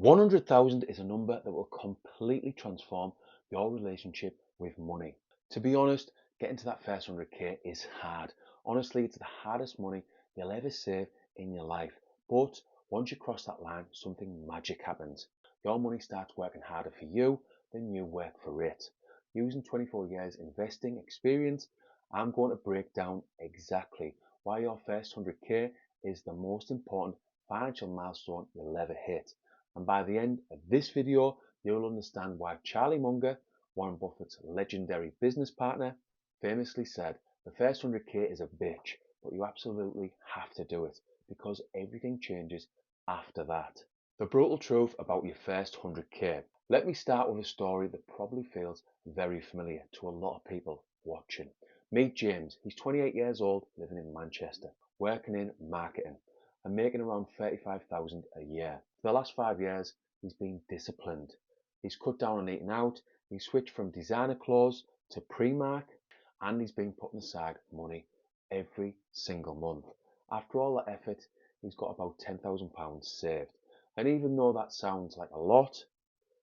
100,000 is a number that will completely transform your relationship with money. To be honest, getting to that first 100k is hard. Honestly, it's the hardest money you'll ever save in your life. But once you cross that line, something magic happens. Your money starts working harder for you than you work for it. Using 24 years investing experience, I'm going to break down exactly why your first 100k is the most important financial milestone you'll ever hit. And by the end of this video, you'll understand why Charlie Munger, Warren Buffett's legendary business partner, famously said, the first 100k is a bitch, but you absolutely have to do it because everything changes after that. The brutal truth about your first 100k. Let me start with a story that probably feels very familiar to a lot of people watching. Meet James. He's 28 years old, living in Manchester, working in marketing and making around 35,000 a year. For the last 5 years, he's been disciplined. He's cut down on eating out, he's switched from designer clothes to Primark, and he's been putting aside money every single month. After all that effort, he's got about £10,000 saved. And even though that sounds like a lot,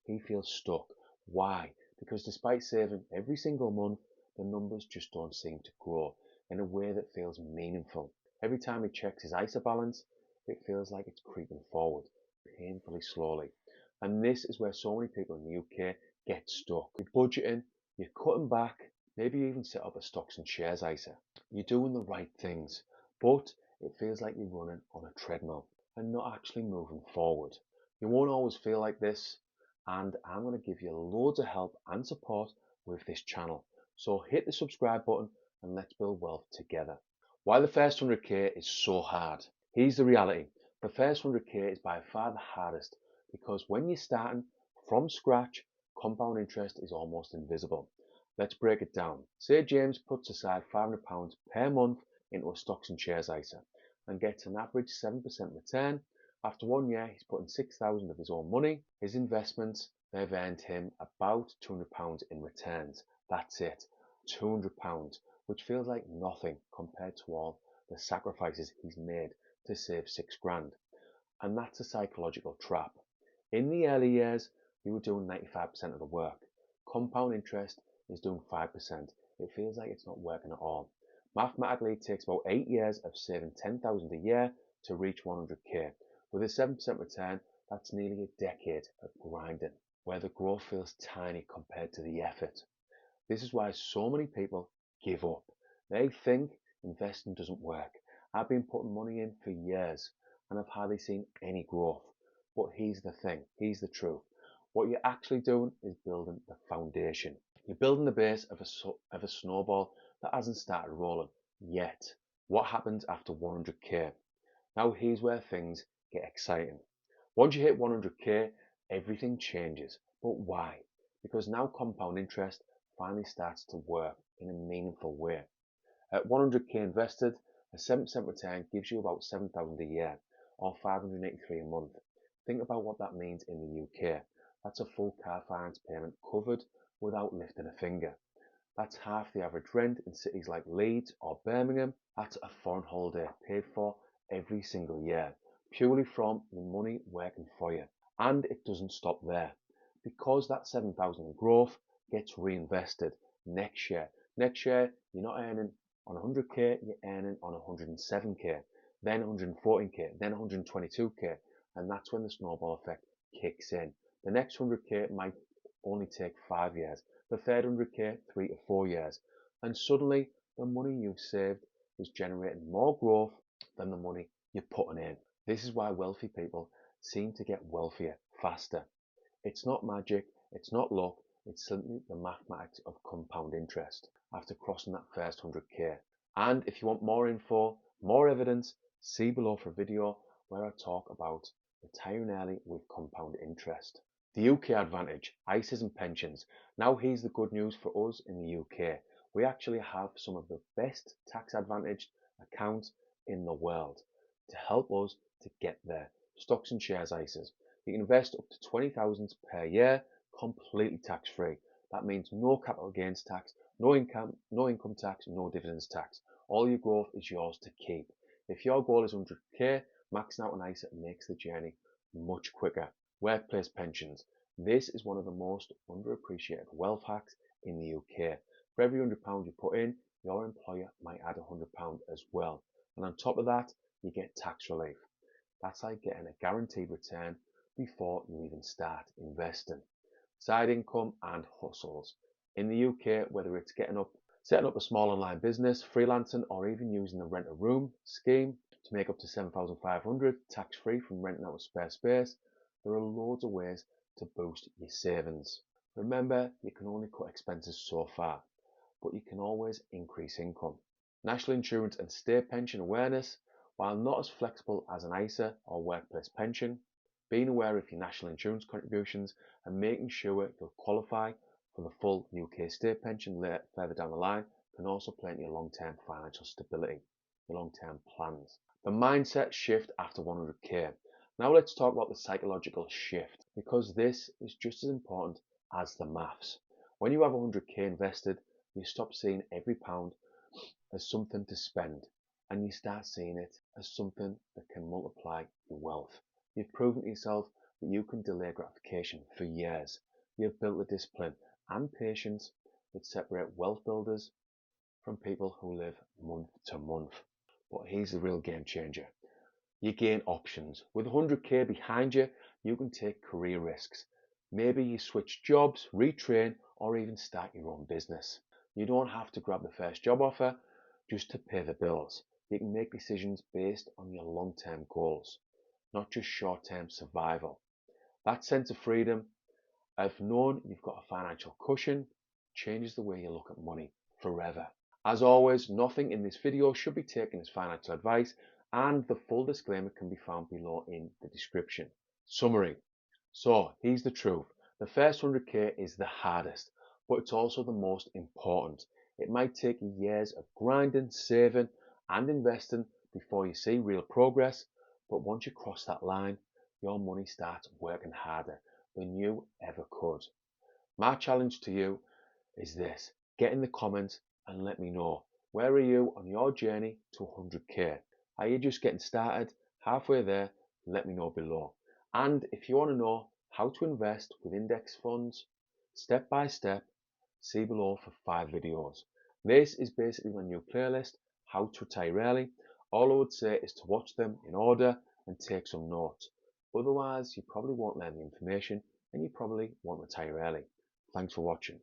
he feels stuck. Why? Because despite saving every single month, the numbers just don't seem to grow in a way that feels meaningful. Every time he checks his ISA balance, it feels like it's creeping forward, painfully slowly. And this is where so many people in the UK get stuck. You're budgeting, you're cutting back, maybe you even set up a stocks and shares ISA. You're doing the right things, but it feels like you're running on a treadmill and not actually moving forward. You won't always feel like this, and I'm going to give you loads of help and support with this channel. So hit the subscribe button and let's build wealth together. Why the first 100k is so hard. Here's the reality. The first 100k is by far the hardest because when you're starting from scratch, compound interest is almost invisible. Let's break it down. Say James puts aside £500 per month into a stocks and shares ISA and gets an average 7% return. After 1 year, he's putting 6,000 of his own money. His investments, they've earned him about £200 in returns. That's it, £200, which feels like nothing compared to all the sacrifices he's made to save 6 grand. And that's a psychological trap. In the early years, you were doing 95% of the work. Compound interest is doing 5%. It feels like it's not working at all. Mathematically, it takes about 8 years of saving 10,000 a year to reach 100k. With a 7% return, that's nearly a decade of grinding, where the growth feels tiny compared to the effort. This is why so many people give up. They think investing doesn't work. I've been putting money in for years and I've hardly seen any growth. But here's the thing, here's the truth. What you're actually doing is building the foundation. You're building the base of a snowball that hasn't started rolling yet. What happens after 100k? Now here's where things get exciting. Once you hit 100k, everything changes. But why? Because now compound interest finally starts to work in a meaningful way. At 100k invested, a 7% return gives you about 7,000 a year, or 583 a month. Think about what that means in the UK. That's a full car finance payment covered without lifting a finger. That's half the average rent in cities like Leeds or Birmingham. That's a foreign holiday paid for every single year, purely from your money working for you. And it doesn't stop there, because that 7,000 growth gets reinvested next year. Next year, you're not earning on 100k, you're earning on 107k, then 114k, then 122k, and that's when the snowball effect kicks in. The next 100k might only take 5 years, the third 100k 3 to 4 years, and suddenly the money you've saved is generating more growth than the money you're putting in. This is why wealthy people seem to get wealthier faster. It's not magic, it's not luck, it's simply the mathematics of compound interest after crossing that first 100k. And if you want more info, more evidence, see below for a video where I talk about retiring early with compound interest. The UK advantage, ISAs and pensions. Now here's the good news for us in the UK. We actually have some of the best tax advantaged accounts in the world to help us to get there. Stocks and shares ISAs. You can invest up to 20,000 per year, completely tax-free. That means no capital gains tax, no income tax, no dividends tax. All your growth is yours to keep. If your goal is 100k, maxing out an ISA makes the journey much quicker. Workplace pensions. This is one of the most underappreciated wealth hacks in the UK. For every £100 you put in, your employer might add £100 as well. And on top of that, you get tax relief. That's like getting a guaranteed return before you even start investing. Side income and hustles. In the UK, whether it's setting up a small online business, freelancing, or even using the rent a room scheme to make up to £7,500 tax-free from renting out a spare space, there are loads of ways to boost your savings. Remember, you can only cut expenses so far, but you can always increase income. National insurance and state pension awareness. While not as flexible as an ISA or workplace pension, being aware of your national insurance contributions and making sure you'll qualify for the full UK state pension further down the line can also play into your long-term financial stability, your long-term plans. The mindset shift after 100k. Now let's talk about the psychological shift, because this is just as important as the maths. When you have 100k invested, you stop seeing every pound as something to spend, and you start seeing it as something that can multiply your wealth. You've proven to yourself that you can delay gratification for years. You've built the discipline and patience that separate wealth builders from people who live month to month. But here's the real game changer. You gain options. With 100k behind you, you can take career risks. Maybe you switch jobs, retrain, or even start your own business. You don't have to grab the first job offer just to pay the bills. You can make decisions based on your long-term goals, not just short-term survival. That sense of freedom of knowing you've got a financial cushion changes the way you look at money forever. As always, nothing in this video should be taken as financial advice, and the full disclaimer can be found below in the description. Summary. So here's the truth. The first 100k is the hardest, but it's also the most important. It might take years of grinding, saving, and investing before you see real progress, but once you cross that line, your money starts working harder than you ever could. My challenge to you is this: get in the comments and let me know, where are you on your journey to 100k? Are you just getting started, halfway there? Let me know below. And if you want to know how to invest with index funds step by step, see below for 5 videos. This is basically my new playlist, How to Retire Early. All I would say is to watch them in order and take some notes. Otherwise, you probably won't learn the information and you probably won't retire early. Thanks for watching.